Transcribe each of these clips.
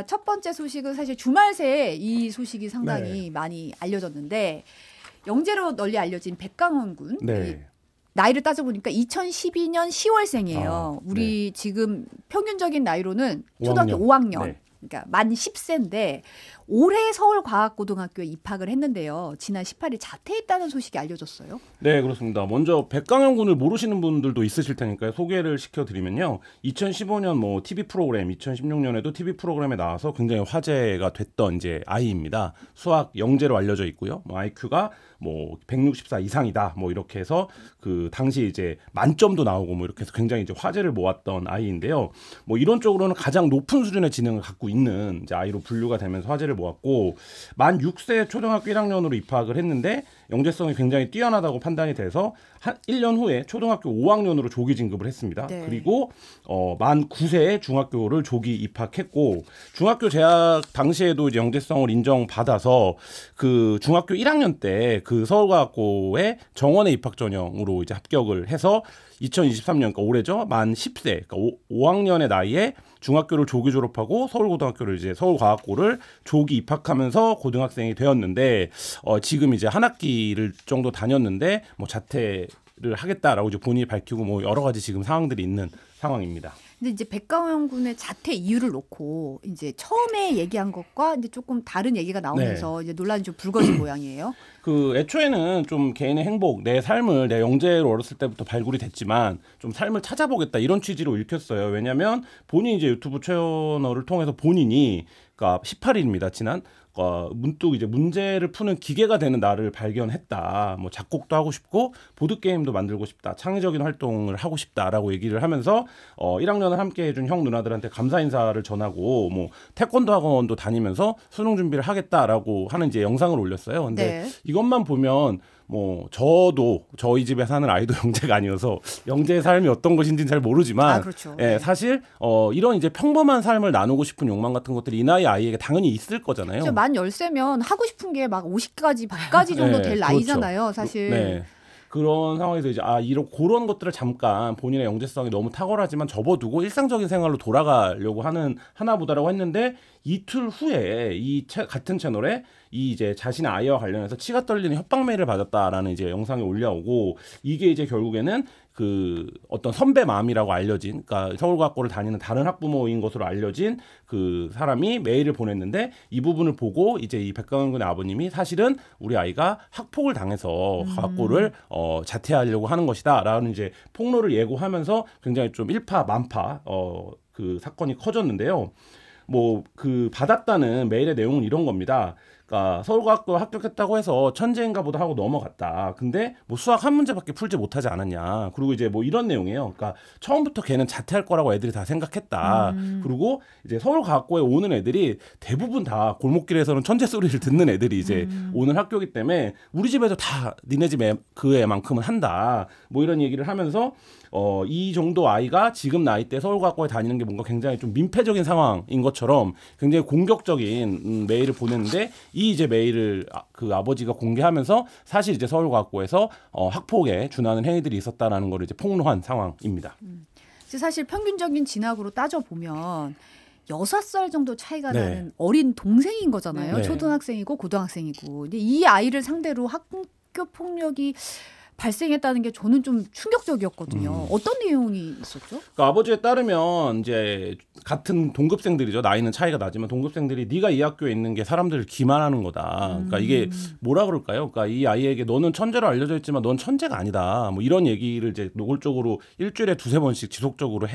첫 번째 소식은 사실 주말 새에 이 소식이 상당히 네. 많이 알려졌는데 영재로 널리 알려진 백강원 군. 네. 나이를 따져보니까 2012년 10월생이에요. 우리 네. 지금 평균적인 나이로는 초등학교 5학년. 네. 그러니까 만 10세인데 올해 서울과학고등학교에 입학을 했는데요. 지난 18일 자퇴했다는 소식이 알려졌어요. 네, 그렇습니다. 먼저 백강현 군을 모르시는 분들도 있으실 테니까요. 소개를 시켜드리면요. 2015년 뭐 TV 프로그램, 2016년에도 TV 프로그램에 나와서 굉장히 화제가 됐던 이제 아이입니다. 수학 영재로 알려져 있고요. 뭐 IQ가 뭐 164 이상이다. 뭐 이렇게 해서 그 당시 이제 만점도 나오고 뭐 이렇게 해서 굉장히 이제 화제를 모았던 아이인데요. 뭐 이런 쪽으로는 가장 높은 수준의 지능을 갖고 있는 이제 아이로 분류가 되면서 화제를 모았고 만 6세 초등학교 1학년으로 입학을 했는데 영재성이 굉장히 뛰어나다고 판단이 돼서 한 1년 후에 초등학교 5학년으로 조기 진급을 했습니다. 네. 그리고 만 9세에 중학교를 조기 입학했고 중학교 재학 당시에도 이제 영재성을 인정받아서 그 중학교 1학년 때 그 서울과학고의 정원의 입학 전형으로 이제 합격을 해서 2023년 그러니까 올해죠. 만 10세 그러니까 5학년의 나이에 중학교를 조기 졸업하고 서울고등학교를 이제 서울과학고를 조기 입학하면서 고등학생이 되었는데 지금 이제 한 학기를 정도 다녔는데 뭐 자퇴를 하겠다라고 이제 본인이 밝히고 뭐 여러 가지 지금 상황들이 있는 상황입니다. 근데 이제 백강원 군의 자퇴 이유를 놓고 이제 처음에 얘기한 것과 이제 조금 다른 얘기가 나오면서 이제 논란이 좀 불거진 모양이에요. 그 애초에는 좀 개인의 행복, 내 삶을 내 영재로 어렸을 때부터 발굴이 됐지만 좀 삶을 찾아보겠다 이런 취지로 읽혔어요. 왜냐하면 본인이 이제 유튜브 채널을 통해서 본인이 그러니까 18일입니다. 지난 문득 이제 문제를 푸는 기계가 되는 나를 발견했다. 뭐 작곡도 하고 싶고 보드 게임도 만들고 싶다. 창의적인 활동을 하고 싶다라고 얘기를 하면서 1학년을 함께 해준 형 누나들한테 감사 인사를 전하고 뭐 태권도 학원도 다니면서 수능 준비를 하겠다라고 하는 이제 영상을 올렸어요. 근데 이것만 보면 뭐 저도 저희 집에 사는 아이도 영재가 아니어서 영재의 삶이 어떤 것인지는 잘 모르지만 그렇죠. 사실 이런 이제 평범한 삶을 나누고 싶은 욕망 같은 것들이 이 나이 아이에게 당연히 있을 거잖아요. 만 10세면 하고 싶은 게 막 50가지, 100가지 정도 될 나이잖아요. 그렇죠. 사실. 네. 그런 상황에서 이제 이런 그런 것들을 잠깐 본인의 영재성이 너무 탁월하지만 접어두고 일상적인 생활로 돌아가려고 하나 보다라고 했는데 이틀 후에 같은 채널에 이제 자신의 아이와 관련해서 치가 떨리는 협박 메일을 받았다라는 이제 영상이 올라오고 이게 이제 결국에는 그 어떤 선배 마음이라고 알려진 그러니까 서울과학고를 다니는 다른 학부모인 것으로 알려진 그 사람이 메일을 보냈는데 이 부분을 보고 이제 이 백강원 군의 아버님이 사실은 우리 아이가 학폭을 당해서 과학고를 자퇴하려고 하는 것이다라는 이제 폭로를 예고하면서 굉장히 좀 일파만파 그 사건이 커졌는데요. 뭐 그 받았다는 메일의 내용은 이런 겁니다. 그러니까 서울과학고 합격했다고 해서 천재인가 보다 하고 넘어갔다. 근데 뭐 수학 한 문제밖에 풀지 못하지 않았냐. 그리고 이제 뭐 이런 내용이에요. 그러니까 처음부터 걔는 자퇴할 거라고 애들이 다 생각했다. 그리고 이제 서울과학고에 오는 애들이 대부분 다 골목길에서는 천재 소리를 듣는 애들이 이제 오는 학교이기 때문에 우리 집에서 다 니네 집 그 애만큼은 한다. 뭐 이런 얘기를 하면서 이 정도 아이가 지금 나이 때 서울과학고에 다니는 게 뭔가 굉장히 좀 민폐적인 상황인 것처럼 굉장히 공격적인 메일을 보냈는데 이 이제 메일을 그 아버지가 공개하면서 사실 이제 서울과학고에서 학폭에 준하는 행위들이 있었다라는 걸 이제 폭로한 상황입니다. 사실 평균적인 진학으로 따져 보면 6살 정도 차이가 나는 어린 동생인 거잖아요. 초등학생이고 고등학생이고. 근데 이 아이를 상대로 학교 폭력이 발생했다는 게 저는 좀 충격적이었거든요. 어떤 내용이 있었죠? 그러니까 아버지에 따르면 이제 같은 동급생들이죠. 나이는 차이가 나지만 동급생들이 네가 이 학교에 있는 게 사람들을 기만하는 거다. 그러니까 이게 뭐라 그럴까요? 그러니까 이 아이에게 너는 천재로 알려져 있지만 넌 천재가 아니다. 뭐 이런 얘기를 이제 노골적으로 일주일에 2-3번씩 지속적으로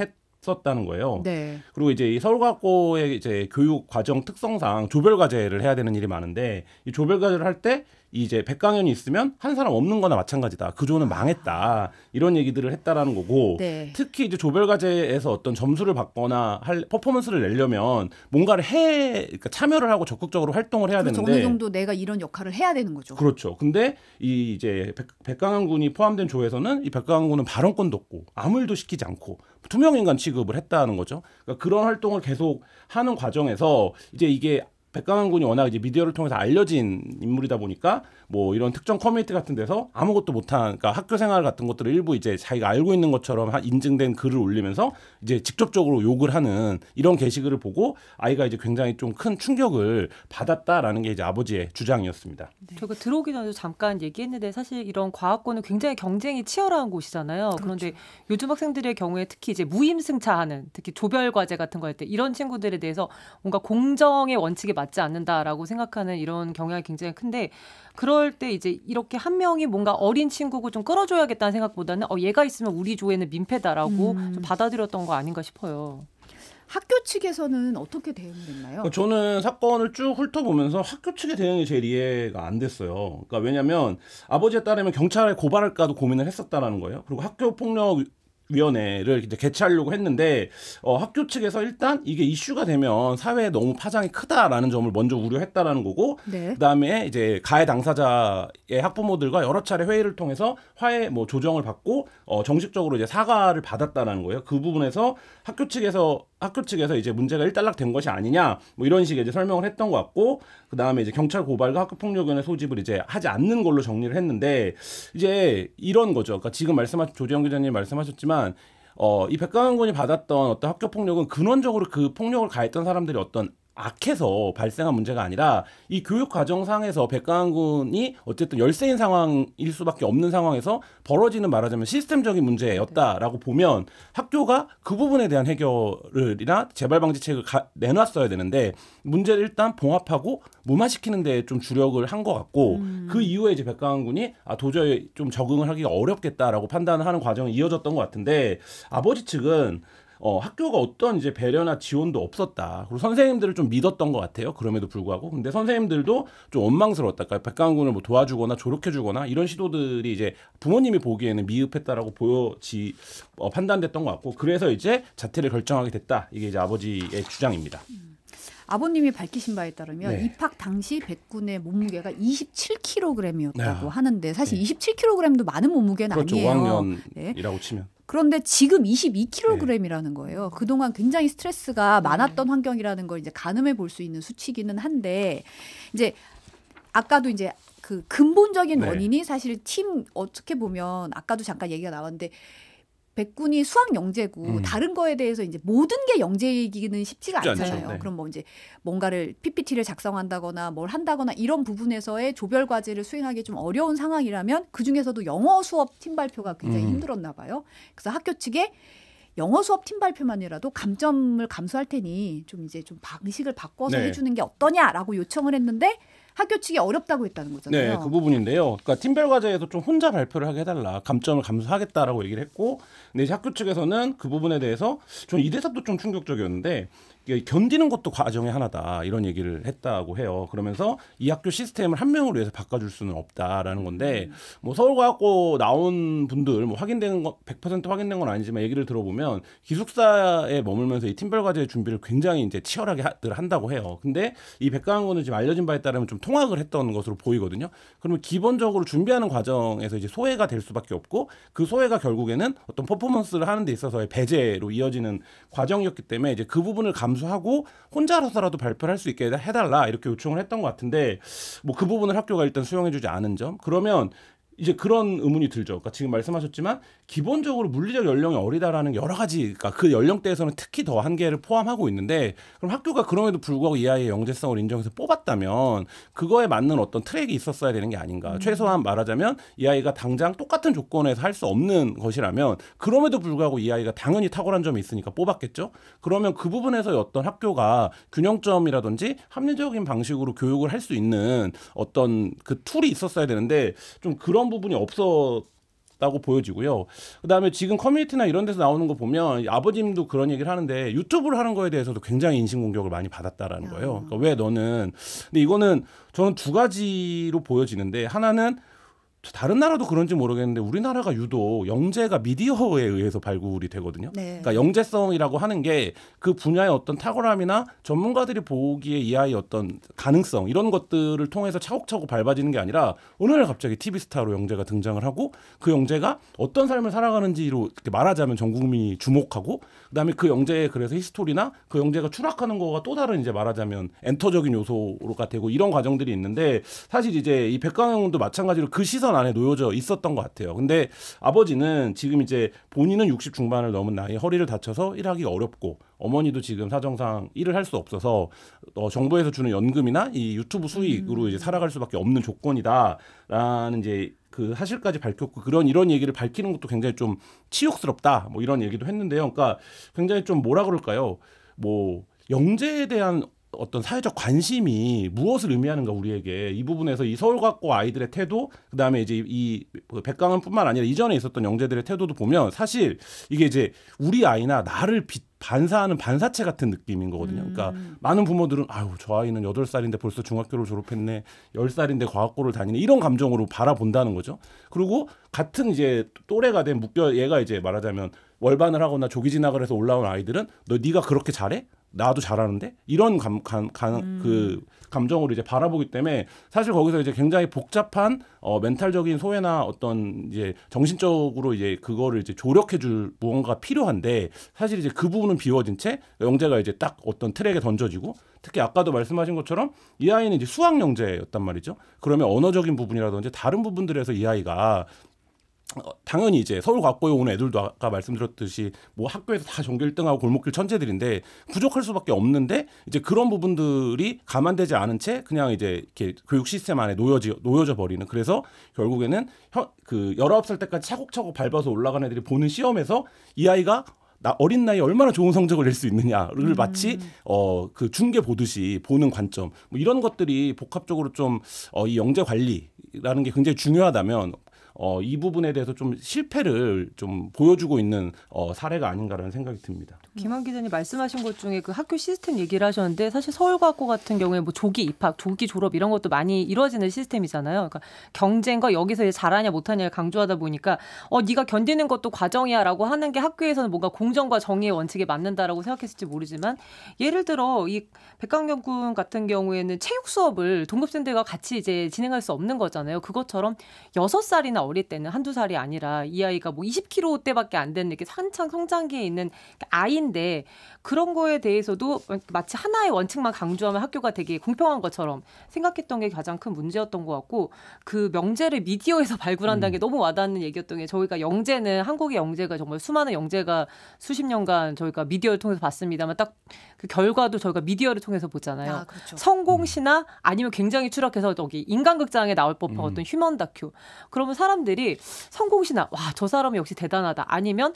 썼다는 거예요. 네. 그리고 이제 이 서울과학고의 이제 교육 과정 특성상 조별 과제를 해야 되는 일이 많은데 이 조별 과제를 할 때 이제 백강연이 있으면 한 사람 없는 거나 마찬가지다. 그 조는 망했다. 이런 얘기들을 했다라는 거고 특히 이제 조별 과제에서 어떤 점수를 받거나 퍼포먼스를 내려면 뭔가를 그러니까 참여를 하고 적극적으로 활동을 해야 되는데 어느 정도 내가 이런 역할을 해야 되는 거죠. 그렇죠. 근데 이 이제 백강한 군이 포함된 조에서는 이 백강한 군은 발언권도 없고 아무 일도 시키지 않고 투명인간 취급을 했다는 거죠. 그러니까 그런 활동을 계속 하는 과정에서 이제 이게 백강환 군이 워낙 이제 미디어를 통해서 알려진 인물이다 보니까 뭐 이런 특정 커뮤니티 같은 데서 아무것도 못한, 그러니까 학교 생활 같은 것들을 일부 이제 자기가 알고 있는 것처럼 인증된 글을 올리면서 이제 직접적으로 욕을 하는 이런 게시글을 보고 아이가 이제 굉장히 좀 큰 충격을 받았다라는 게 이제 아버지의 주장이었습니다. 네. 저희가 들어오기 전에도 잠깐 얘기했는데 사실 이런 과학고는 굉장히 경쟁이 치열한 곳이잖아요. 그렇죠. 그런데 요즘 학생들의 경우에 특히 이제 무임승차하는, 특히 조별 과제 같은 거 할 때 이런 친구들에 대해서 뭔가 공정의 원칙에 맞지 않는다라고 생각하는 이런 경향이 굉장히 큰데, 그럴 때 이제 이렇게 한 명이 뭔가 어린 친구고 좀 끌어줘야겠다는 생각보다는 얘가 있으면 우리 조에는 민폐다라고 좀 받아들였던 거 아닌가 싶어요. 학교 측에서는 어떻게 대응을 했나요? 저는 사건을 쭉 훑어보면서 학교 측의 대응이 제일 이해가 안 됐어요. 그러니까 왜냐하면 아버지에 따르면 경찰에 고발할까도 고민을 했었다라는 거예요. 그리고 학교폭력위원회를 이제 개최하려고 했는데 학교 측에서 일단 이게 이슈가 되면 사회에 너무 파장이 크다라는 점을 먼저 우려했다라는 거고, 네. 그다음에 이제 가해 당사자의 학부모들과 여러 차례 회의를 통해서 화해 뭐 조정을 받고 정식적으로 이제 사과를 받았다라는 거예요. 그 부분에서 학교 측에서 이제 문제가 일단락된 것이 아니냐 뭐 이런 식의 이제 설명을 했던 것 같고, 그 다음에 이제 경찰 고발과 학교폭력위원회 소집을 이제 하지 않는 걸로 정리를 했는데, 이제 이런 거죠. 그러니까 지금 조재영 기자님 말씀하셨지만 이 백강환 군이 받았던 어떤 학교폭력은 근원적으로 그 폭력을 가했던 사람들이 어떤 악해서 발생한 문제가 아니라 이 교육 과정상에서 백강환 군이 어쨌든 열세인 상황일 수밖에 없는 상황에서 벌어지는, 말하자면 시스템적인 문제였다라고 보면 학교가 그 부분에 대한 해결이나 재발 방지책을 내놨어야 되는데 문제를 일단 봉합하고 무마시키는 데 좀 주력을 한 것 같고, 그 이후에 이제 백강환 군이 도저히 좀 적응을 하기가 어렵겠다라고 판단을 하는 과정이 이어졌던 것 같은데, 아버지 측은 학교가 어떤 이제 배려나 지원도 없었다. 그리고 선생님들을 좀 믿었던 것 같아요. 그럼에도 불구하고. 근데 선생님들도 좀 원망스러웠다. 그러니까 백강환 군을 뭐 도와주거나 조력해주거나 이런 시도들이 이제 부모님이 보기에는 미흡했다라고 판단됐던 것 같고, 그래서 이제 자퇴를 결정하게 됐다. 이게 이제 아버지의 주장입니다. 아버님이 밝히신 바에 따르면 네. 입학 당시 백군의 몸무게가 27kg이었다고 네. 하는데, 사실 네. 27kg도 많은 몸무게는 그렇죠. 아니에요. 5학년이라고 네. 치면. 그런데 지금 22kg이라는 거예요. 그동안 굉장히 스트레스가 많았던 환경이라는 걸 이제 가늠해 볼 수 있는 수치기는 한데, 이제 아까도 이제 그 근본적인 네. 원인이 사실 어떻게 보면 아까도 잠깐 얘기가 나왔는데, 백군이 수학 영재고 다른 거에 대해서 이제 모든 게 영재이기는 쉽지가 쉽지 않잖아요. 않죠. 네. 그럼 뭐 이제 뭔가를 PPT를 작성한다거나 뭘 한다거나 이런 부분에서의 조별 과제를 수행하기 좀 어려운 상황이라면 그 중에서도 영어 수업 팀 발표가 굉장히 힘들었나 봐요. 그래서 학교 측에 영어 수업 팀 발표만이라도 감점을 감수할 테니 좀 방식을 바꿔서 네. 해주는 게 어떠냐라고 요청을 했는데, 학교 측이 어렵다고 했다는 거잖아요. 네, 그 부분인데요. 그러니까 팀별 과제에서 좀 혼자 발표를 하게 해달라, 감점을 감수하겠다라고 얘기를 했고, 근데 이제 학교 측에서는 그 부분에 대해서 좀 이 대답도 좀 충격적이었는데, 견디는 것도 과정의 하나다 이런 얘기를 했다고 해요. 그러면서 이 학교 시스템을 한 명을 위해서 바꿔줄 수는 없다라는 건데, 뭐 서울과학고 나온 분들 뭐 확인되는 거 100% 확인된 건 아니지만 얘기를 들어보면 기숙사에 머물면서 이 팀별 과제 준비를 굉장히 이제 치열하게 한다고 해요. 근데 이 백강환 군은 지금 알려진 바에 따르면 좀 통학을 했던 것으로 보이거든요. 그러면 기본적으로 준비하는 과정에서 이제 소외가 될 수밖에 없고, 그 소외가 결국에는 어떤 퍼포먼스를 하는 데 있어서의 배제로 이어지는 과정이었기 때문에 이제 그 부분을 감수하고 혼자서라도 발표를 할 수 있게 해달라 이렇게 요청을 했던 것 같은데, 뭐 그 부분을 학교가 일단 수용해주지 않은 점, 그러면 이제 그런 의문이 들죠. 그러니까 지금 말씀하셨지만 기본적으로 물리적 연령이 어리다라는 여러 가지, 그러니까 그 연령대에서는 특히 더 한계를 포함하고 있는데, 그럼 학교가 그럼에도 불구하고 이 아이의 영재성을 인정해서 뽑았다면 그거에 맞는 어떤 트랙이 있었어야 되는 게 아닌가. 최소한 말하자면 이 아이가 당장 똑같은 조건에서 할 수 없는 것이라면 그럼에도 불구하고 이 아이가 당연히 탁월한 점이 있으니까 뽑았겠죠. 그러면 그 부분에서의 어떤 학교가 균형점이라든지 합리적인 방식으로 교육을 할 수 있는 어떤 그 툴이 있었어야 되는데 좀 그런 부분이 없었다고 보여지고요. 그다음에 지금 커뮤니티나 이런 데서 나오는 거 보면 아버님도 그런 얘기를 하는데, 유튜브를 하는 거에 대해서도 굉장히 인신공격을 많이 받았다라는 거예요. 그러니까 왜 너는, 근데 이거는 저는 두 가지로 보여지는데, 하나는 다른 나라도 그런지 모르겠는데 우리나라가 유독 영재가 미디어에 의해서 발굴이 되거든요. 네. 그러니까 영재성이라고 하는 게 그 분야의 어떤 탁월함이나 전문가들이 보기에 이 아이의 어떤 가능성 이런 것들을 통해서 차곡차곡 밟아지는 게 아니라 어느 날 갑자기 TV 스타로 영재가 등장을 하고 그 영재가 어떤 삶을 살아가는지로 이렇게 말하자면 전 국민이 주목하고 그다음에 그 영재의 그래서 히스토리나 그 영재가 추락하는 거가 또 다른 이제 말하자면 엔터적인 요소가 되고 이런 과정들이 있는데 사실 이제 이 백강영도 마찬가지로 그 시선 안에 놓여져 있었던 것 같아요. 근데 아버지는 지금 이제 본인은 60 중반을 넘은 나이 허리를 다쳐서 일하기가 어렵고 어머니도 지금 사정상 일을 할 수 없어서 정부에서 주는 연금이나 이 유튜브 수익으로 이제 살아갈 수밖에 없는 조건이다라는 이제 그 사실까지 밝혔고 이런 얘기를 밝히는 것도 굉장히 좀 치욕스럽다 뭐 이런 얘기도 했는데요. 그러니까 굉장히 좀 뭐라 그럴까요? 뭐 영재에 대한 어떤 사회적 관심이 무엇을 의미하는가 우리에게 이 부분에서 이 서울과고 아이들의 태도 그다음에 이제 이 백강은뿐만 아니라 이전에 있었던 영재들의 태도도 보면 사실 이게 이제 우리 아이나 나를 반사하는 반사체 같은 느낌인 거거든요. 그러니까 많은 부모들은 아유 저 아이는 8살인데 벌써 중학교를 졸업했네 10살인데 과학고를 다니네 이런 감정으로 바라본다는 거죠. 그리고 같은 이제 또래가 된 얘가 이제 말하자면 월반을 하거나 조기 진학을 해서 올라온 아이들은 네가 그렇게 잘해? 나도 잘하는데 이런 그 감정으로 이제 바라보기 때문에 사실 거기서 이제 굉장히 복잡한 멘탈적인 소외나 어떤 이제 정신적으로 이제 그거를 이제 조력해줄 무언가가 필요한데 사실 이제 그 부분은 비워진 채 영재가 이제 딱 어떤 트랙에 던져지고 특히 아까도 말씀하신 것처럼 이 아이는 이제 수학 영재였단 말이죠. 그러면 언어적인 부분이라든지 다른 부분들에서 이 아이가 당연히 이제 서울과학고에 온 애들도 아까 말씀드렸듯이 뭐 학교에서 다 전교 1등하고 골목길 천재들인데 부족할 수밖에 없는데 이제 그런 부분들이 감안되지 않은 채 그냥 이제 이렇게 교육 시스템 안에 놓여져 버리는 그래서 결국에는 그 19살 때까지 차곡차곡 밟아서 올라간 애들이 보는 시험에서 이 아이가 어린 나이에 얼마나 좋은 성적을 낼 수 있느냐를 마치 그 중계 보듯이 보는 관점 뭐 이런 것들이 복합적으로 좀 이 영재 관리라는 게 굉장히 중요하다면 이 부분에 대해서 좀 실패를 좀 보여주고 있는 사례가 아닌가라는 생각이 듭니다. 김한 기자님 말씀하신 것 중에 그 학교 시스템 얘기를 하셨는데 사실 서울과학고 같은 경우에 뭐 조기 입학, 조기 졸업 이런 것도 많이 이루어지는 시스템이잖아요. 그러니까 경쟁과 여기서 이제 잘하냐 못하냐를 강조하다 보니까 네가 견디는 것도 과정이야라고 하는 게 학교에서는 뭔가 공정과 정의의 원칙에 맞는다라고 생각했을지 모르지만 예를 들어 이 백강경 군 같은 경우에는 체육 수업을 동급생들과 같이 이제 진행할 수 없는 거잖아요. 그것처럼 6살이나 어릴 때는 한두 살이 아니라 이 아이가 뭐 20kg대밖에 안 되는 이렇게 한창 성장기에 있는 아이인데 그런 거에 대해서도 마치 하나의 원칙만 강조하면 학교가 되게 공평한 것처럼 생각했던 게 가장 큰 문제였던 것 같고 그 명제를 미디어에서 발굴한다는 게 너무 와닿는 얘기였던 게 저희가 영재는 한국의 영재가 정말 수많은 영재가 수십 년간 저희가 미디어를 통해서 봤습니다만 딱 그 결과도 저희가 미디어를 통해서 보잖아요. 그렇죠. 성공시나 아니면 굉장히 추락해서 저기 인간극장에 나올 법한 어떤 휴먼 다큐. 그러면 사람들이 성공시나 와, 저 사람은 역시 대단하다. 아니면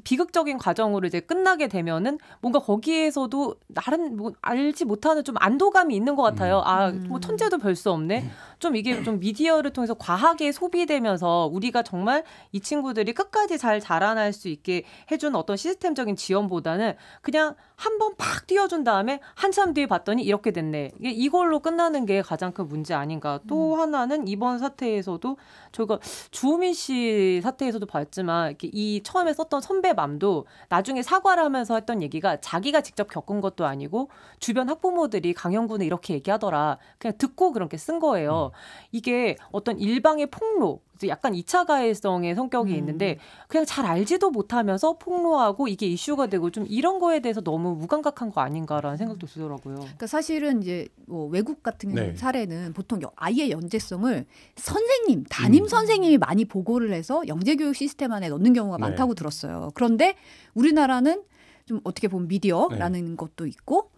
비극적인 과정으로 이제 끝나게 되면은 뭔가 거기에서도 나름 뭐 알지 못하는 좀 안도감이 있는 것 같아요. 뭐 천재도 별 수 없네. 좀 이게 좀 미디어를 통해서 과하게 소비되면서 우리가 정말 이 친구들이 끝까지 잘 자라날 수 있게 해주는 어떤 시스템적인 지원보다는 그냥 한 번 팍 띄워준 다음에 한참 뒤에 봤더니 이렇게 됐네. 이걸로 끝나는 게 가장 큰 문제 아닌가. 또 하나는 이번 사태에서도 저희가 주호민 씨 사태에서도 봤지만 이렇게 이 처음에 썼던 선배 맘도 나중에 사과를 하면서 했던 얘기가 자기가 직접 겪은 것도 아니고 주변 학부모들이 강영구는 이렇게 얘기하더라. 그냥 듣고 그렇게 쓴 거예요. 이게 어떤 일방의 폭로, 약간 2차 가해성의 성격이 있는데 그냥 잘 알지도 못하면서 폭로하고 이게 이슈가 되고 좀 이런 거에 대해서 너무 무감각한 거 아닌가라는 생각도 들더라고요. 그러니까 사실은 이제 뭐 외국 같은 사례는 보통 아이의 영재성을 선생님, 담임 선생님이 많이 보고를 해서 영재교육 시스템 안에 넣는 경우가 많다고 들었어요. 그런데 우리나라는 좀 어떻게 보면 미디어라는 것도 있고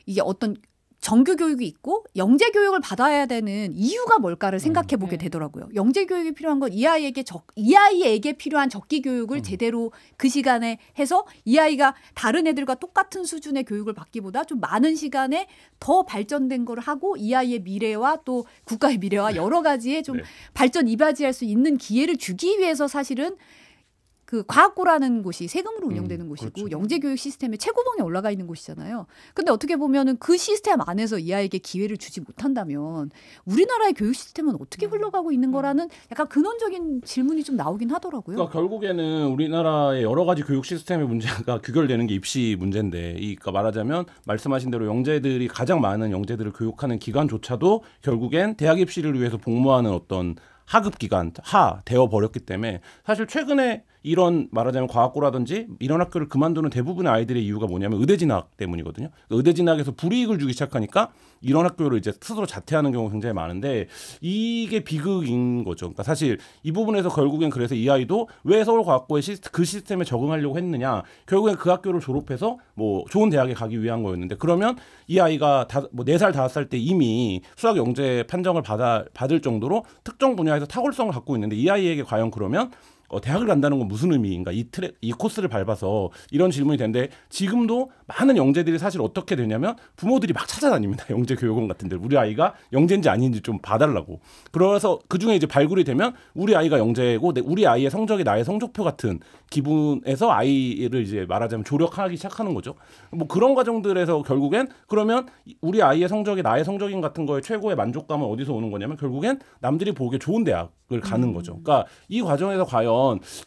이게 어떤 정규 교육이 있고 영재 교육을 받아야 되는 이유가 뭘까를 생각해 보게 되더라고요. 영재 교육이 필요한 건 이 아이에게 필요한 적기 교육을 제대로 그 시간에 해서 이 아이가 다른 애들과 똑같은 수준의 교육을 받기보다 좀 많은 시간에 더 발전된 걸 하고 이 아이의 미래와 또 국가의 미래와 여러 가지에 좀 발전 이바지할 수 있는 기회를 주기 위해서 사실은 그 과학고라는 곳이 세금으로 운영되는 곳이고 그렇죠. 영재교육 시스템의 최고봉에 올라가 있는 곳이잖아요. 근데 어떻게 보면은 그 시스템 안에서 이 아이에게 기회를 주지 못한다면 우리나라의 교육 시스템은 어떻게 흘러가고 있는 거라는 약간 근원적인 질문이 좀 나오긴 하더라고요. 그러니까 결국에는 우리나라의 여러 가지 교육 시스템의 문제가 규결되는 게 입시 문제인데, 그러니까 말하자면 말씀하신 대로 영재들이 가장 많은 영재들을 교육하는 기관조차도 결국엔 대학 입시를 위해서 복무하는 어떤 하급 기관 되어 버렸기 때문에 사실 최근에 이런 말하자면 과학고라든지 이런 학교를 그만두는 대부분의 아이들의 이유가 뭐냐면 의대 진학 때문이거든요. 의대 진학에서 불이익을 주기 시작하니까 이런 학교를 이제 스스로 자퇴하는 경우가 굉장히 많은데 이게 비극인 거죠. 그러니까 사실 이 부분에서 결국엔 그래서 이 아이도 왜 서울과학고의 그 시스템에 적응하려고 했느냐, 결국엔 그 학교를 졸업해서 뭐 좋은 대학에 가기 위한 거였는데, 그러면 이 아이가 뭐 4살 5살 때 이미 수학 영재 판정을 받을 정도로 특정 분야에서 탁월성을 갖고 있는데 이 아이에게 과연 그러면 대학을 간다는 건 무슨 의미인가? 이 코스를 밟아서 이런 질문이 되는데, 지금도 많은 영재들이 사실 어떻게 되냐면 부모들이 막 찾아다닙니다. 영재 교육원 같은 데 우리 아이가 영재인지 아닌지 좀 봐달라고. 그래서 그중에 이제 발굴이 되면 우리 아이가 영재고 우리 아이의 성적이 나의 성적표 같은 기분에서 아이를 이제 말하자면 조력하기 시작하는 거죠. 뭐 그런 과정들에서 결국엔 그러면 우리 아이의 성적이 나의 성적인 같은 거에 최고의 만족감은 어디서 오는 거냐면 결국엔 남들이 보기에 좋은 대학을 가는 거죠. 그러니까 이 과정에서 과연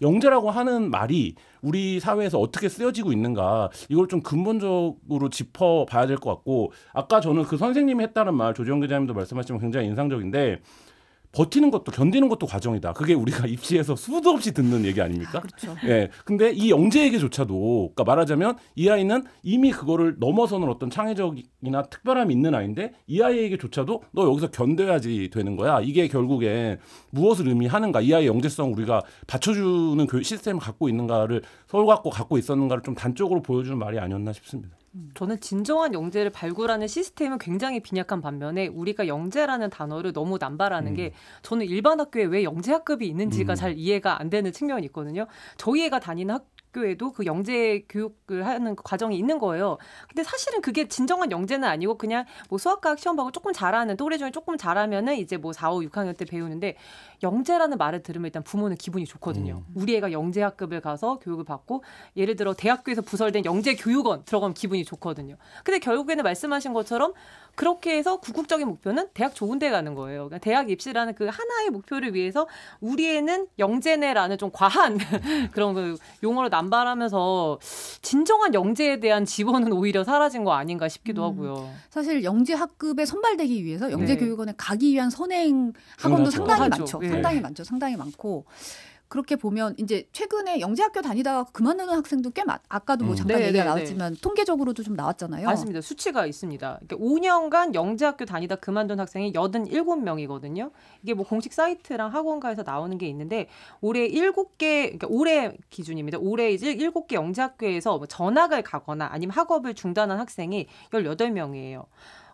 영재라고 하는 말이 우리 사회에서 어떻게 쓰여지고 있는가, 이걸 좀 근본적으로 짚어봐야 될 것 같고, 아까 저는 그 선생님이 했다는 말, 조지영 기자님도 말씀하시면 굉장히 인상적인데, 버티는 것도 견디는 것도 과정이다. 그게 우리가 입시에서 수도 없이 듣는 얘기 아닙니까? 그렇죠. 예. 근데 이 영재에게조차도, 그러니까 말하자면 이 아이는 이미 그거를 넘어서는 어떤 창의적이나 특별함이 있는 아이인데 이 아이에게조차도 너 여기서 견뎌야지 되는 거야. 이게 결국엔 무엇을 의미하는가? 이 아이의 영재성 우리가 받쳐주는 교육 시스템을 갖고 있는가를 서울과학고 갖고 있었는가를 좀 단적으로 보여주는 말이 아니었나 싶습니다. 저는 진정한 영재를 발굴하는 시스템은 굉장히 빈약한 반면에 우리가 영재라는 단어를 너무 남발하는 게 저는 일반 학교에 왜 영재학급이 있는지가 잘 이해가 안 되는 측면이 있거든요. 저희 애가 다니는 학교에도 그 영재 교육을 하는 과정이 있는 거예요. 근데 사실은 그게 진정한 영재는 아니고 그냥 뭐 수학과학 시험 보고 조금 잘하는 또래 중에 조금 잘하면은 이제 뭐 4, 5, 6학년 때 배우는데, 영재라는 말을 들으면 일단 부모는 기분이 좋거든요. 우리 애가 영재학급을 가서 교육을 받고 예를 들어 대학교에서 부설된 영재교육원 들어가면 기분이 좋거든요. 근데 결국에는 말씀하신 것처럼 그렇게 해서 궁극적인 목표는 대학 좋은 데 가는 거예요. 그러니까 대학 입시라는 그 하나의 목표를 위해서 우리 애는 영재네라는 좀 과한 그런 그 용어를 남발하면서 진정한 영재에 대한 지원은 오히려 사라진 거 아닌가 싶기도 하고요. 사실 영재 학급에 선발되기 위해서 영재 교육원에 가기 위한 선행 학원도 상당히 많죠. 네. 상당히 많죠. 상당히 많고. 그렇게 보면 이제 최근에 영재학교 다니다가 그만두는 학생도 꽤 아까도 뭐 잠깐 얘기가 나왔지만 통계적으로도 좀 나왔잖아요. 맞습니다. 수치가 있습니다. 그러니까 5년간 영재학교 다니다 그만둔 학생이 87명이거든요. 이게 뭐 공식 사이트랑 학원가에서 나오는 게 있는데 올해 7개, 그러니까 올해 기준입니다. 올해 이제 7개 영재학교에서 뭐 전학을 가거나 아니면 학업을 중단한 학생이 18명이에요.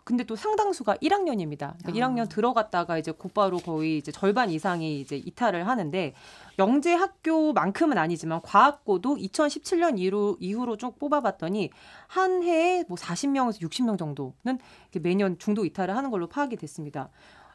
근데 또 상당수가 1학년입니다. 그러니까 1학년 들어갔다가 이제 곧바로 거의 이제 절반 이상이 이제 이탈을 하는데, 영재 학교만큼은 아니지만 과학고도 2017년 이후로 쭉 뽑아봤더니 한 해에 뭐 40명에서 60명 정도는 매년 중도 이탈을 하는 걸로 파악이 됐습니다.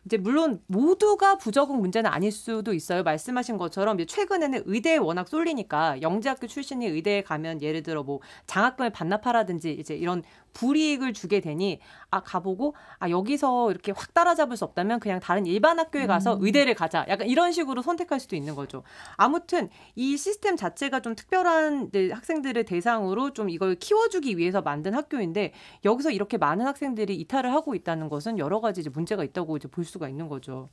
이제 물론 모두가 부적응 문제는 아닐 수도 있어요. 말씀하신 것처럼 이제 최근에는 의대에 워낙 쏠리니까 영재학교 출신이 의대에 가면 예를 들어 뭐 장학금을 반납하라든지 이제 이런 불이익을 주게 되니 가보고 여기서 이렇게 확 따라잡을 수 없다면 그냥 다른 일반 학교에 가서 의대를 가자. 약간 이런 식으로 선택할 수도 있는 거죠. 아무튼 이 시스템 자체가 좀 특별한 학생들을 대상으로 좀 이걸 키워주기 위해서 만든 학교인데, 여기서 이렇게 많은 학생들이 이탈을 하고 있다는 것은 여러 가지 이제 문제가 있다고 이제 볼 수가 있는 거죠.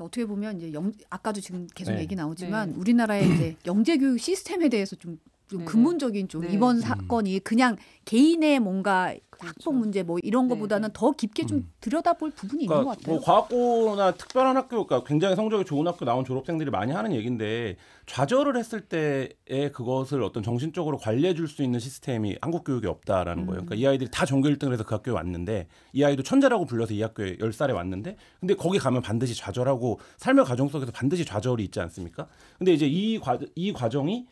어떻게 보면 이제 아까도 지금 계속 얘기 나오지만 우리나라의 이제 영재 교육 시스템에 대해서 좀 근본적인 좀 이번 사건이 그냥 개인의 뭔가 학폭 문제 뭐 이런 거보다는 더 깊게 좀 들여다볼 부분이 있는 것 같아요. 뭐 과학고나 특별한 학교, 그러니까 굉장히 성적이 좋은 학교 나온 졸업생들이 많이 하는 얘기인데, 좌절을 했을 때에 그것을 어떤 정신적으로 관리해 줄 수 있는 시스템이 한국 교육에 없다라는 거예요. 그러니까 이 아이들이 다 전교 1등을 해서 그 학교에 왔는데, 이 아이도 천재라고 불려서 이 학교에 10살에 왔는데, 근데 거기 가면 반드시 좌절하고 삶의 과정 속에서 반드시 좌절이 있지 않습니까? 근데 이제 이 과정이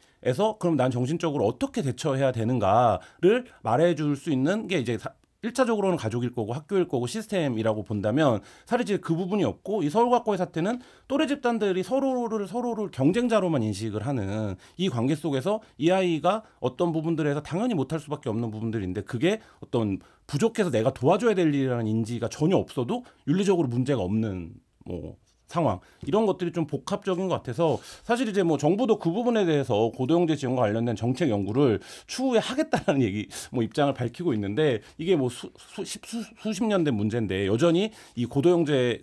그럼 난 정신적으로 어떻게 대처해야 되는가를 말해줄 수 있는 게 이제 1차적으로는 가족일 거고 학교일 거고 시스템이라고 본다면 사실 이제 그 부분이 없고 이 서울과거의 사태는 또래 집단들이 서로를 경쟁자로만 인식을 하는 이 관계 속에서 이 아이가 어떤 부분들에서 당연히 못할 수밖에 없는 부분들인데 그게 어떤 부족해서 내가 도와줘야 될 일이라는 인지가 전혀 없어도 윤리적으로 문제가 없는 뭐 상황 이런 것들이 좀 복합적인 것 같아서 사실 이제 뭐 정부도 그 부분에 대해서 고도영재 지원과 관련된 정책 연구를 추후에 하겠다라는 얘기 뭐 입장을 밝히고 있는데 이게 뭐 수십 년 된 문제인데 여전히 이 고도영재에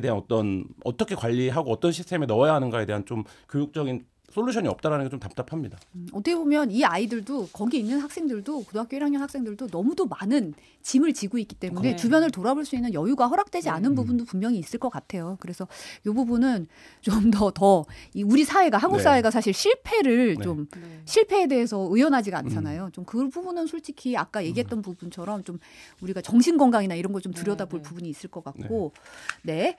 대한 어떻게 관리하고 어떤 시스템에 넣어야 하는가에 대한 좀 교육적인 솔루션이 없다라는 게 좀 답답합니다. 어떻게 보면 이 아이들도 거기 있는 학생들도 고등학교 1학년 학생들도 너무도 많은 짐을 지고 있기 때문에 네. 주변을 돌아볼 수 있는 여유가 허락되지 않은 부분도 분명히 있을 것 같아요. 그래서 이 부분은 좀 더 우리 사회가 한국 네. 사회가 사실 실패를 네. 좀 네. 실패에 대해서 의연하지가 않잖아요. 좀 그 부분은 솔직히 아까 얘기했던 부분처럼 좀 우리가 정신 건강이나 이런 걸 좀 들여다볼 네. 부분이 있을 것 같고 네.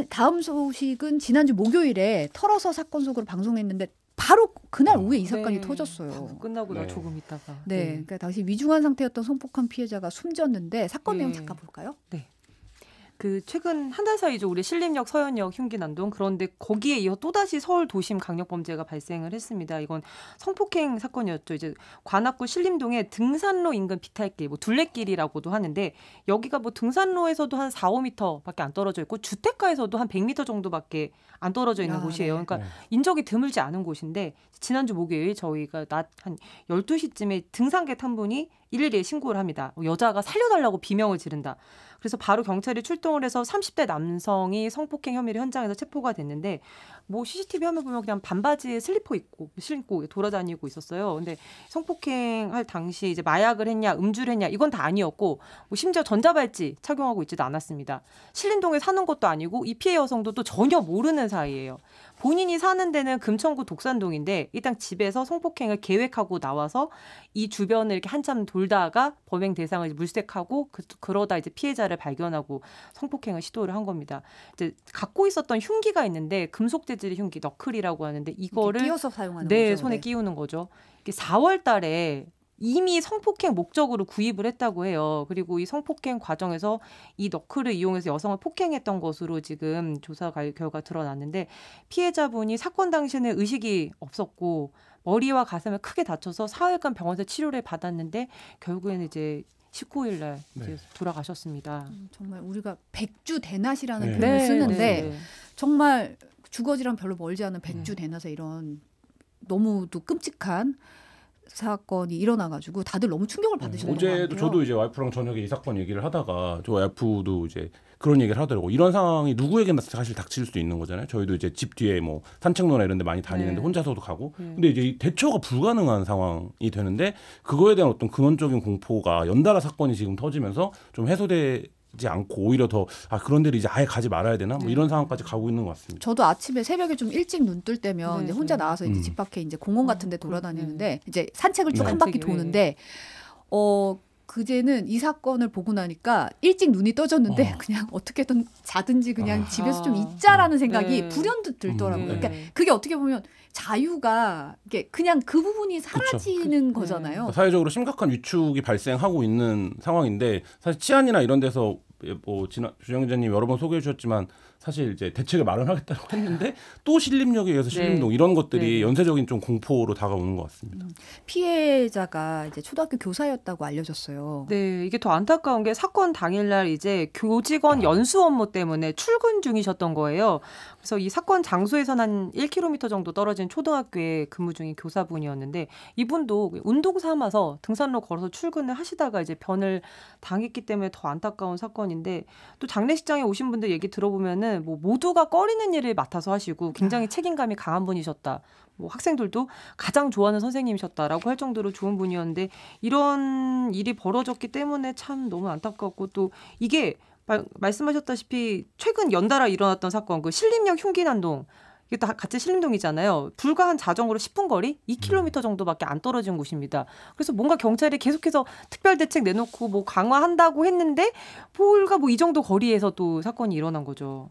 다음 소식은 지난주 목요일에 털어서 사건 속으로 방송했는데 바로 그날 오후에 이 사건이 네. 터졌어요. 방송 끝나고 나 네. 조금 있다가. 네, 그러니까 당시 위중한 상태였던 성폭행 피해자가 숨졌는데 사건 내용 네. 잠깐 볼까요? 그 최근 한 달 사이죠. 우리 신림역, 서현역 흉기 난동. 그런데 거기에 이어 또다시 서울 도심 강력범죄가 발생을 했습니다. 이건 성폭행 사건이었죠. 이제 관악구 신림동의 등산로 인근 비탈길, 뭐 둘레길이라고도 하는데 여기가 뭐 등산로에서도 한 4, 5m밖에 안 떨어져 있고 주택가에서도 한 100m 정도밖에 안 떨어져 있는 아, 곳이에요. 네. 그러니까 인적이 드물지 않은 곳인데 지난주 목요일 저희가 낮 한 12시쯤에 등산객 한 분이 112에 신고를 합니다. 여자가 살려달라고 비명을 지른다. 그래서 바로 경찰이 출동을 해서 30대 남성이 성폭행 혐의로 현장에서 체포가 됐는데 뭐 CCTV 화면 보면 그냥 반바지에 슬리퍼 신고 돌아다니고 있었어요. 근데 성폭행할 당시 이제 마약을 했냐, 음주를 했냐 이건 다 아니었고 뭐 심지어 전자발찌 착용하고 있지도 않았습니다. 신림동에 사는 것도 아니고 이 피해 여성도 또 전혀 모르는 사이예요. 본인이 사는 데는 금천구 독산동인데 일단 집에서 성폭행을 계획하고 나와서 이 주변을 이렇게 한참 돌다가 범행 대상을 물색하고 그러다 이제 피해자를 발견하고 성폭행을 시도를 한 겁니다. 이제 갖고 있었던 흉기가 있는데 금속 재질의 흉기, 너클이라고 하는데 이거를 끼워서 사용하는 네, 거죠. 손에 네. 끼우는 거죠. 이게 4월 달에 이미 성폭행 목적으로 구입을 했다고 해요. 그리고 이 성폭행 과정에서 이 너클을 이용해서 여성을 폭행했던 것으로 지금 조사 결과 드러났는데 피해자분이 사건 당시에는 의식이 없었고 머리와 가슴을 크게 다쳐서 사흘간 병원에서 치료를 받았는데 결국에는 이제 19일 날 이제 돌아가셨습니다. 정말 우리가 백주대낮이라는 네. 표현을 네, 쓰는데 네. 정말 주거지랑 별로 멀지 않은 백주대낮에 이런 너무도 끔찍한 사건이 일어나가지고 다들 너무 충격을 받으셨던 것 같아요. 어제도 저도 이제 와이프랑 저녁에 이 사건 얘기를 하다가 저 와이프도 이제 그런 얘기를 하더라고. 이런 상황이 누구에게나 사실 닥칠 수 있는 거잖아요. 저희도 이제 집 뒤에 뭐 산책로나 이런 데 많이 다니는데 네. 혼자서도 가고. 근데 이제 대처가 불가능한 상황이 되는데 그거에 대한 어떤 근원적인 공포가 연달아 사건이 지금 터지면서 좀 해소되지 않고 오히려 더 그런 데를 이제 아예 가지 말아야 되나? 뭐 이런 상황까지 가고 있는 것 같습니다. 저도 아침에 새벽에 좀 일찍 눈 뜰 때면 네, 이제 혼자 네. 나와서 이제 집 밖에 이제 공원 같은 데 돌아다니는데 이제 산책을 쭉 네. 한 바퀴 산책이, 도는데 그제는 이 사건을 보고 나니까 일찍 눈이 떠졌는데 그냥 어떻게든 자든지 그냥 집에서 좀 있자라는 생각이 네. 불현듯 들더라고요. 네. 그러니까 그게 어떻게 보면 자유가 이게 그냥 그 부분이 사라지는 거잖아요. 그러니까 사회적으로 심각한 위축이 발생하고 있는 상황인데 사실 치안이나 이런 데서 뭐 주정 기자님 여러 번 소개해 주셨지만 사실 이제 대책을 마련하겠다고 했는데 또 신림역에 의해서 신림동 이런 것들이 연쇄적인 좀 공포로 다가오는 것 같습니다. 피해자가 이제 초등학교 교사였다고 알려졌어요. 네, 이게 더 안타까운 게 사건 당일날 이제 교직원 연수 업무 때문에 출근 중이셨던 거예요. 그래서 이 사건 장소에서는 한 1km 정도 떨어진 초등학교에 근무 중인 교사분이었는데 이분도 운동 삼아서 등산로 걸어서 출근을 하시다가 이제 변을 당했기 때문에 더 안타까운 사건인데 또 장례식장에 오신 분들 얘기 들어보면은 뭐 모두가 꺼리는 일을 맡아서 하시고 굉장히 책임감이 강한 분이셨다. 뭐 학생들도 가장 좋아하는 선생님이셨다라고 할 정도로 좋은 분이었는데 이런 일이 벌어졌기 때문에 참 너무 안타깝고 또 이게 말씀하셨다시피 최근 연달아 일어났던 사건 그 신림역 흉기 난동 이게 다 같이 신림동이잖아요. 불과 한 자전거로 10분 거리 2km 정도밖에 안 떨어진 곳입니다. 그래서 뭔가 경찰이 계속해서 특별 대책 내놓고 뭐 강화한다고 했는데 불과 뭐 이 정도 거리에서 또 사건이 일어난 거죠.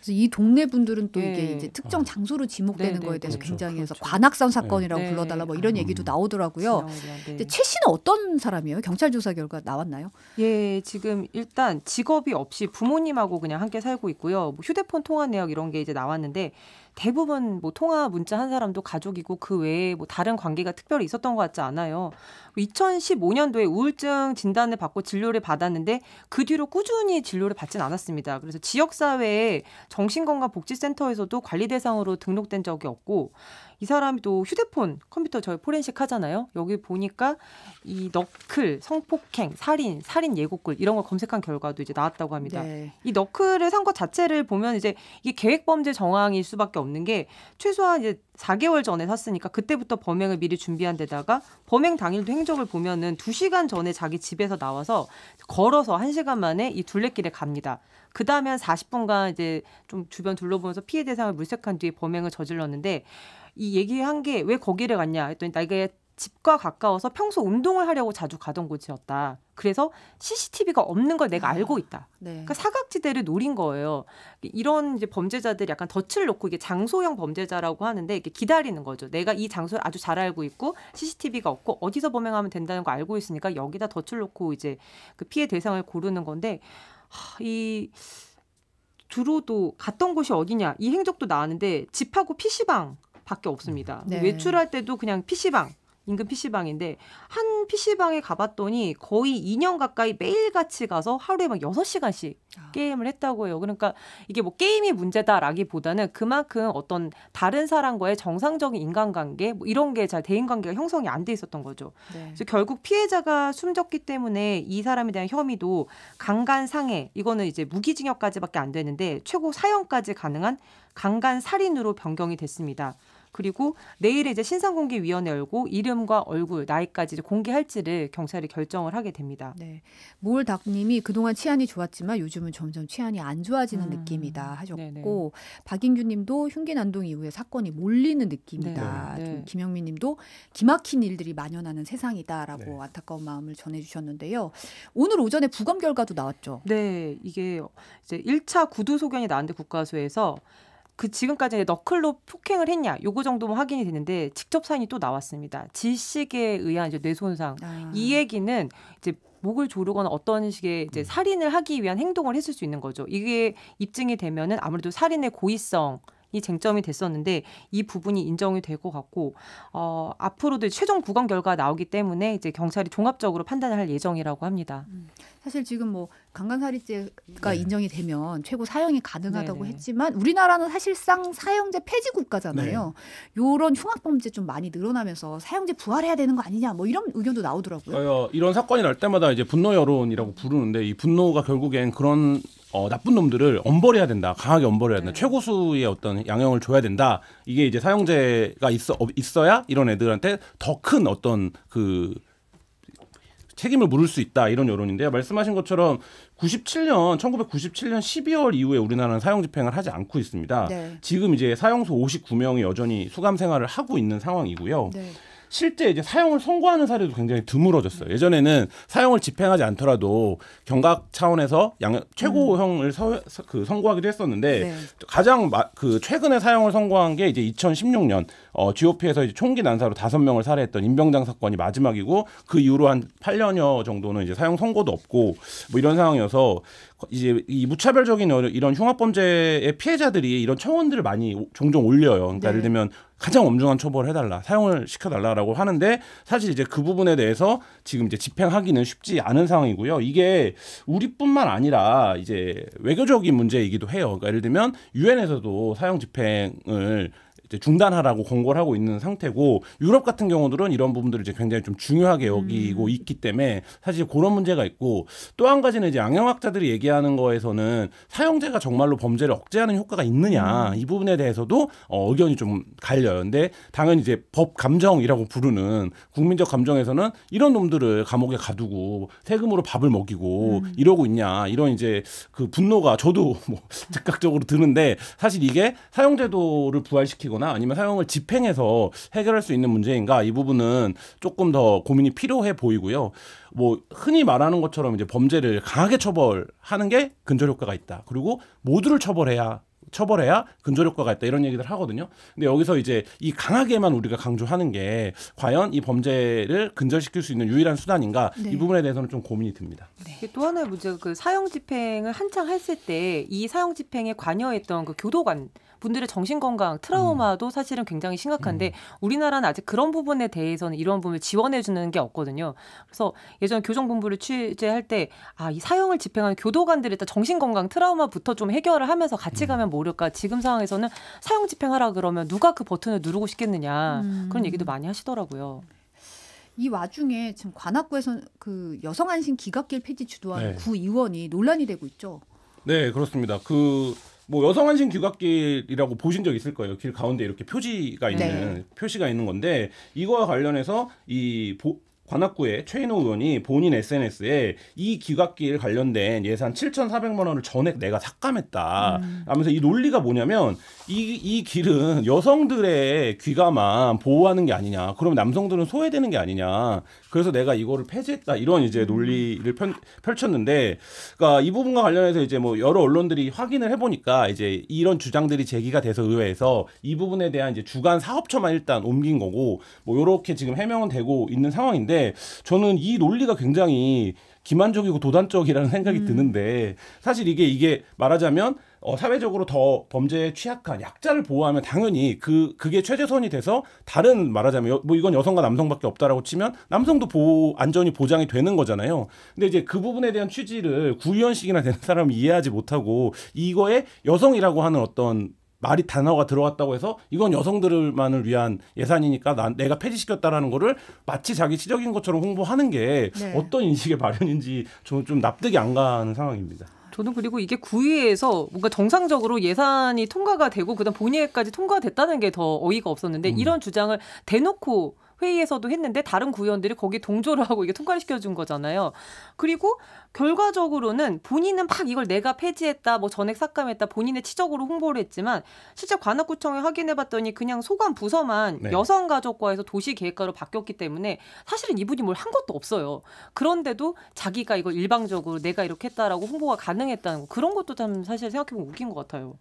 그래서 이 동네 분들은 또 네. 이게 이제 특정 장소로 지목되는 네, 거에 네, 대해서 그렇죠. 굉장히 해서 그렇죠. 관악산 사건이라고 네. 불러달라 뭐 이런 얘기도 나오더라고요. 진영에 대한, 네. 근데 최 씨는 어떤 사람이에요? 경찰 조사 결과 나왔나요? 예, 지금 일단 직업이 없이 부모님하고 그냥 함께 살고 있고요. 뭐 휴대폰 통화 내역 이런 게 이제 나왔는데 대부분 뭐 통화 문자 한 사람도 가족이고 그 외에 뭐 다른 관계가 특별히 있었던 것 같지 않아요. 2015년도에 우울증 진단을 받고 진료를 받았는데 그 뒤로 꾸준히 진료를 받진 않았습니다. 그래서 지역사회의 정신건강복지센터에서도 관리 대상으로 등록된 적이 없고 이 사람이 또 휴대폰, 컴퓨터 저희 포렌식 하잖아요. 여기 보니까 이 너클, 성폭행, 살인 예고글 이런 걸 검색한 결과도 이제 나왔다고 합니다. 네. 이 너클을 산 것 자체를 보면 이제 이게 계획범죄 정황일 수밖에 없는 게 최소한 이제 4개월 전에 샀으니까 그때부터 범행을 미리 준비한 데다가 범행 당일도 행적을 보면은 2시간 전에 자기 집에서 나와서 걸어서 1시간 만에 이 둘레길에 갑니다. 그 다음에 한 40분간 이제 좀 주변 둘러보면서 피해 대상을 물색한 뒤에 범행을 저질렀는데 이 얘기한 게 왜 거기를 갔냐 했더니 나에게 집과 가까워서 평소 운동을 하려고 자주 가던 곳이었다. 그래서 CCTV가 없는 걸 내가 알고 있다. 네. 그러니까 사각지대를 노린 거예요. 이런 이제 범죄자들이 약간 덫을 놓고 이게 장소형 범죄자라고 하는데 이게 기다리는 거죠. 내가 이 장소를 아주 잘 알고 있고 CCTV가 없고 어디서 범행하면 된다는 거 알고 있으니까 여기다 덫을 놓고 이제 그 피해 대상을 고르는 건데 이 주로도 갔던 곳이 어디냐 이 행적도 나왔는데 집하고 PC방 밖에 없습니다. 네. 외출할 때도 그냥 PC방. 인근 PC방인데 한 PC방에 가봤더니 거의 2년 가까이 매일같이 가서 하루에 막 6시간씩 게임을 했다고 해요. 그러니까 이게 뭐 게임이 문제다라기보다는 그만큼 어떤 다른 사람과의 정상적인 인간관계 뭐 이런 게 잘 대인관계가 형성이 안 돼 있었던 거죠. 네. 그래서 결국 피해자가 숨졌기 때문에 이 사람에 대한 혐의도 강간상해 이거는 이제 무기징역까지밖에 안 되는데 최고 사형까지 가능한 강간살인으로 변경이 됐습니다. 그리고 내일에 이제 신상공개위원회 열고 이름과 얼굴, 나이까지 이제 공개할지를 경찰이 결정을 하게 됩니다. 네. 몰닭님이 그동안 치안이 좋았지만 요즘은 점점 치안이 안 좋아지는 느낌이다 하셨고 네네. 박인규님도 흉기 난동 이후에 사건이 몰리는 느낌이다. 네. 좀 김영민님도 기막힌 일들이 만연하는 세상이다라고 네. 안타까운 마음을 전해주셨는데요. 오늘 오전에 부검 결과도 나왔죠. 네, 이게 이제 1차 구두 소견이 나왔는데 국가수에서 그 지금까지 너클로 폭행을 했냐 요거 정도만 확인이 됐는데 직접 사인이 또 나왔습니다. 질식에 의한 이제 뇌손상. 이 얘기는 이제 목을 조르거나 어떤 식의 이제 살인을 하기 위한 행동을 했을 수 있는 거죠. 이게 입증이 되면은 아무래도 살인의 고의성 이 쟁점이 됐었는데 이 부분이 인정이 될 것 같고 앞으로도 최종 부검 결과가 나오기 때문에 이제 경찰이 종합적으로 판단을 할 예정이라고 합니다. 사실 지금 뭐 강간살인죄가 인정이 되면 최고 사형이 가능하다고 네네. 했지만 우리나라는 사실상 사형제 폐지 국가잖아요. 요런 흉악범죄 좀 많이 늘어나면서 사형제 부활해야 되는 거 아니냐 뭐 이런 의견도 나오더라고요. 이런 사건이 날 때마다 이제 분노 여론이라고 부르는데 이 분노가 결국엔 그런 나쁜 놈들을 엄벌해야 된다. 강하게 엄벌해야 된다. 네. 최고수의 어떤 양형을 줘야 된다. 이게 이제 사형제가 있어야 이런 애들한테 더 큰 어떤 그 책임을 물을 수 있다. 이런 여론인데요. 말씀하신 것처럼 1997년 12월 이후에 우리나라는 사형 집행을 하지 않고 있습니다. 네. 지금 이제 사형수 59명이 여전히 수감 생활을 하고 있는 상황이고요. 네. 실제 이제 사형을 선고하는 사례도 굉장히 드물어졌어요. 예전에는 사형을 집행하지 않더라도 경각 차원에서 최고형을 선고하기도 했었는데 네. 가장 최근에 사형을 선고한 게 이제 2016년 GOP에서 이제 총기 난사로 5명을 살해했던 임병장 사건이 마지막이고 그 이후로 한 8년여 정도는 이제 사형 선고도 없고 뭐 이런 상황이어서 이제 이 무차별적인 이런 흉악범죄의 피해자들이 이런 청원들을 많이 종종 올려요. 그러니까 네. 예를 들면 가장 엄중한 처벌을 해달라, 사형을 시켜달라라고 하는데 사실 이제 그 부분에 대해서 지금 이제 집행하기는 쉽지 않은 상황이고요. 이게 우리뿐만 아니라 이제 외교적인 문제이기도 해요. 그러니까 예를 들면 유엔에서도 사형 집행을 중단하라고 권고를 하고 있는 상태고 유럽 같은 경우들은 이런 부분들을 이제 굉장히 좀 중요하게 여기고 있기 때문에 사실 그런 문제가 있고 또 한 가지는 이제 양형학자들이 얘기하는 거에서는 사형제가 정말로 범죄를 억제하는 효과가 있느냐 이 부분에 대해서도 의견이 좀 갈려요. 근데 당연히 이제 법 감정이라고 부르는 국민적 감정에서는 이런 놈들을 감옥에 가두고 세금으로 밥을 먹이고 이러고 있냐 이런 이제 그 분노가 저도 뭐 즉각적으로 드는데 사실 이게 사형제도를 부활시키거나 아니면 사형을 집행해서 해결할 수 있는 문제인가 이 부분은 조금 더 고민이 필요해 보이고요. 뭐 흔히 말하는 것처럼 이제 범죄를 강하게 처벌하는 게 근절 효과가 있다. 그리고 모두를 처벌해야 처벌해야 근절 효과가 있다 이런 얘기를 하거든요. 근데 여기서 이제 이 강하게만 우리가 강조하는 게 과연 이 범죄를 근절시킬 수 있는 유일한 수단인가 네. 이 부분에 대해서는 좀 고민이 듭니다. 네. 또 하나의 문제가 그 사형 집행을 한창 했을 때 이 사형 집행에 관여했던 그 교도관 분들의 정신건강 트라우마도 사실은 굉장히 심각한데 우리나라는 아직 그런 부분에 대해서는 이런 부분을 지원해 주는 게 없거든요. 그래서 예전 교정본부를 취재할 때 이 사형을 집행하는 교도관들의 정신건강 트라우마부터 좀 해결을 하면서 같이 가면 모를까. 지금 상황에서는 사형 집행하라 그러면 누가 그 버튼을 누르고 싶겠느냐. 그런 얘기도 많이 하시더라고요. 이 와중에 지금 관악구에서 그 여성 안심 기각길 폐지 주도한 네. 구의원이 논란이 되고 있죠. 네, 그렇습니다. 뭐 여성안심 귀갓길이라고 보신 적 있을 거예요. 길 가운데 이렇게 표시가 있는 건데 이거와 관련해서 관악구의 최인호 의원이 본인 SNS에 이 귀갓길 관련된 예산 7,400만 원을 전액 내가 삭감했다 하면서 이 논리가 뭐냐면 이 길은 여성들의 귀가만 보호하는 게 아니냐. 그러면 남성들은 소외되는 게 아니냐. 그래서 내가 이거를 폐지했다. 이런 이제 논리를 펼쳤는데, 그러니까 이 부분과 관련해서 이제 뭐 여러 언론들이 확인을 해보니까 이제 이런 주장들이 제기가 돼서 의회에서 이 부분에 대한 이제 주간 사업처만 일단 옮긴 거고, 뭐 이렇게 지금 해명은 되고 있는 상황인데, 저는 이 논리가 굉장히 기만적이고 도단적이라는 생각이 드는데, 사실 이게 말하자면 사회적으로 더 범죄에 취약한 약자를 보호하면 당연히 그게 최저선이 돼서 다른 말하자면 뭐 이건 여성과 남성밖에 없다라고 치면 남성도 안전이 보장이 되는 거잖아요. 근데 이제 그 부분에 대한 취지를 구의원씩이나 되는 사람이 이해하지 못하고 이거에 여성이라고 하는 어떤 단어가 들어갔다고 해서 이건 여성들만을 위한 예산이니까 내가 폐지시켰다라는 거를 마치 자기 치적인 것처럼 홍보하는 게 어떤 인식의 발현인지 저는 좀 납득이 안 가는 상황입니다. 저는 그리고 이게 구의회에서 뭔가 정상적으로 예산이 통과가 되고 그다음 본회의까지 통과됐다는 게 더 어이가 없었는데 이런 주장을 대놓고 회의에서도 했는데 다른 구의원들이 거기에 동조를 하고 이게 통과를 시켜준 거잖아요. 그리고 결과적으로는 본인은 막 이걸 내가 폐지했다, 뭐 전액 삭감했다, 본인의 치적으로 홍보를 했지만 실제 관악구청에 확인해봤더니 그냥 소관 부서만 여성가족과에서 도시계획과로 바뀌었기 때문에 사실은 이분이 뭘 한 것도 없어요. 그런데도 자기가 이걸 일방적으로 내가 이렇게 했다라고 홍보가 가능했다는 거, 그런 것도 참 사실 생각해보면 웃긴 것 같아요.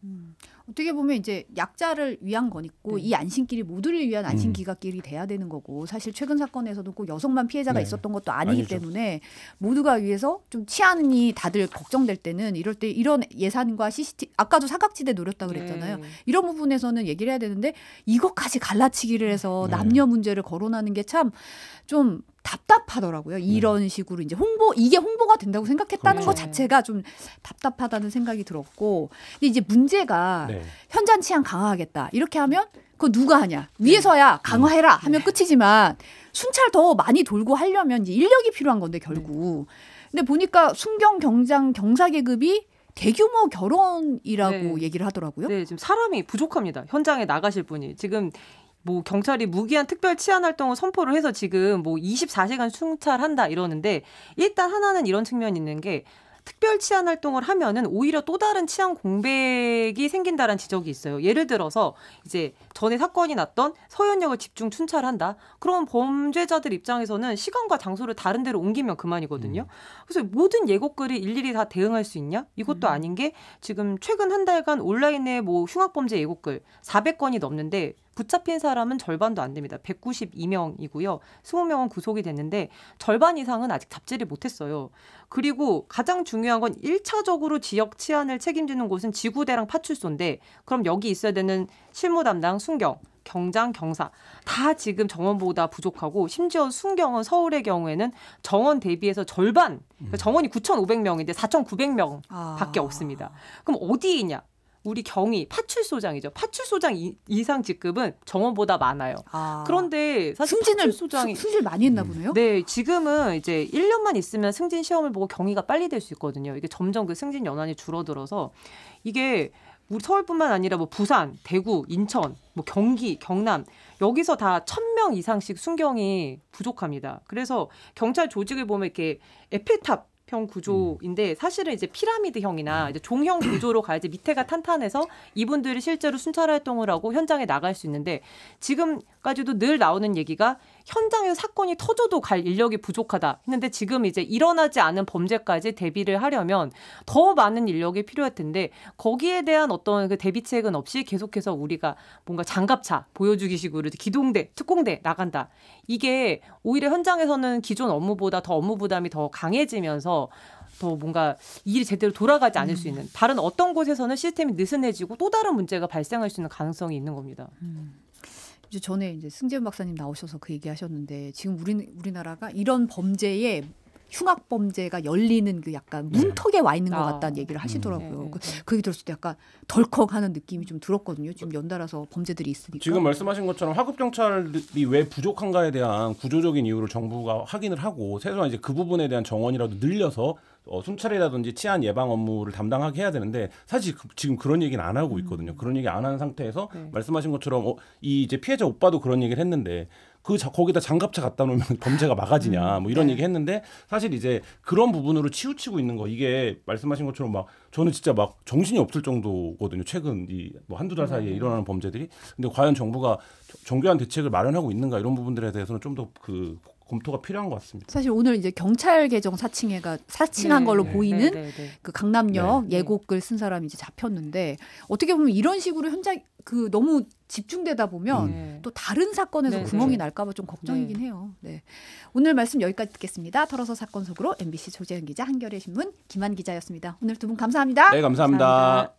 어떻게 보면 이제 약자를 위한 거니까 이 안심길이 모두를 위한 안심기각길이 돼야 되는 거고 사실 최근 사건에서도 꼭 여성만 피해자가 있었던 것도 아니기 때문에 모두가 위해서 좀 치안이 다들 걱정될 때는 이럴 때 이런 예산과 CCTV 아까도 사각지대 노렸다 그랬잖아요. 이런 부분에서는 얘기를 해야 되는데 이것까지 갈라치기를 해서 남녀 문제를 거론하는 게 참 좀 답답하더라고요. 이런 식으로 이제 이게 홍보가 된다고 생각했다는 것 자체가 좀 답답하다는 생각이 들었고, 근데 이제 문제가 현장 치안 강화하겠다 이렇게 하면 그거 누가 하냐? 위에서야 강화해라 하면 끝이지만 순찰 더 많이 돌고 하려면 이제 인력이 필요한 건데 결국. 근데 보니까 순경 경장 경사 계급이 대규모 결혼이라고 얘기를 하더라고요. 네, 지금 사람이 부족합니다. 현장에 나가실 분이 지금. 뭐 경찰이 무기한 특별 치안 활동을 선포를 해서 지금 뭐 24시간 순찰한다 이러는데 일단 하나는 이런 측면이 있는 게 특별 치안 활동을 하면은 오히려 또 다른 치안 공백이 생긴다라는 지적이 있어요. 예를 들어서 이제 전에 사건이 났던 서현역을 집중 순찰한다. 그럼 범죄자들 입장에서는 시간과 장소를 다른 데로 옮기면 그만이거든요. 그래서 모든 예고글이 일일이 다 대응할 수 있냐? 이것도 아닌 게 지금 최근 한 달간 온라인에 뭐 흉악범죄 예고글 400건이 넘는데 붙잡힌 사람은 절반도 안 됩니다. 192명이고요. 20명은 구속이 됐는데 절반 이상은 아직 잡지를 못했어요. 그리고 가장 중요한 건 1차적으로 지역 치안을 책임지는 곳은 지구대랑 파출소인데 그럼 여기 있어야 되는 실무 담당 순경, 경장, 경사 다 지금 정원보다 부족하고 심지어 순경은 서울의 경우에는 정원 대비해서 절반, 그러니까 정원이 9,500명인데 4,900명 밖에 없습니다. 그럼 어디에 있냐? 우리 경위 파출소장이죠. 파출소장 이상 직급은 정원보다 많아요. 그런데 사실 파출소장이 승질 많이 했나 보네요. 네, 지금은 이제 1년만 있으면 승진 시험을 보고 경위가 빨리 될 수 있거든요. 이게 점점 그 승진 연한이 줄어들어서 이게 우리 서울뿐만 아니라 뭐 부산, 대구, 인천, 뭐 경기, 경남 여기서 다 1,000명 이상씩 순경이 부족합니다. 그래서 경찰 조직을 보면 이렇게 에펠탑 형 구조인데 사실은 이제 피라미드형이나 이제 종형 구조로 가야지 밑에가 탄탄해서 이분들이 실제로 순찰 활동을 하고 현장에 나갈 수 있는데 지금까지도 늘 나오는 얘기가 현장에서 사건이 터져도 갈 인력이 부족하다 했는데 지금 이제 일어나지 않은 범죄까지 대비를 하려면 더 많은 인력이 필요할 텐데 거기에 대한 어떤 그 대비책은 없이 계속해서 우리가 뭔가 장갑차 보여주기식으로 기동대, 특공대 나간다. 이게 오히려 현장에서는 기존 업무보다 더 업무 부담이 더 강해지면서 더 뭔가 일이 제대로 돌아가지 않을 수 있는 다른 어떤 곳에서는 시스템이 느슨해지고 또 다른 문제가 발생할 수 있는 가능성이 있는 겁니다. 이제 전에 이제 승재훈 박사님 나오셔서 그 얘기하셨는데 지금 우리나라가 이런 범죄에 흉악 범죄가 열리는 그 약간 문턱에 와 있는 것 같다는 얘기를 하시더라고요. 그 얘기 들었을 때 약간 덜컥하는 느낌이 좀 들었거든요. 지금 연달아서 범죄들이 있으니까. 지금 말씀하신 것처럼 하급 경찰이 왜 부족한가에 대한 구조적인 이유를 정부가 확인을 하고 최소한 이제 그 부분에 대한 정원이라도 늘려서 순찰이라든지 치안 예방 업무를 담당하게 해야 되는데 사실 지금 그런 얘기는 안 하고 있거든요. 그런 얘기 안 하는 상태에서 말씀하신 것처럼 이 이제 피해자 오빠도 그런 얘기를 했는데 거기다 장갑차 갖다 놓으면 범죄가 막아지냐 뭐 이런 얘기 했는데 사실 이제 그런 부분으로 치우치고 있는 거 이게 말씀하신 것처럼 막 저는 진짜 막 정신이 없을 정도거든요. 최근 뭐 한두 달 사이에 일어나는 범죄들이. 근데 과연 정부가 정교한 대책을 마련하고 있는가 이런 부분들에 대해서는 좀 더 그 검토가 필요한 것 같습니다. 사실 오늘 이제 경찰 개정 사칭한 걸로 보이는 그 강남역 예곡을 쓴 사람이 이제 잡혔는데 어떻게 보면 이런 식으로 현장 그 너무 집중되다 보면 또 다른 사건에서 구멍이 날까봐 좀 걱정이긴 해요. 네. 오늘 말씀 여기까지 듣겠습니다. 털어서 사건 속으로 MBC 조재현 기자, 한겨레 신문 김한 기자였습니다. 오늘 두 분 감사합니다. 네, 감사합니다.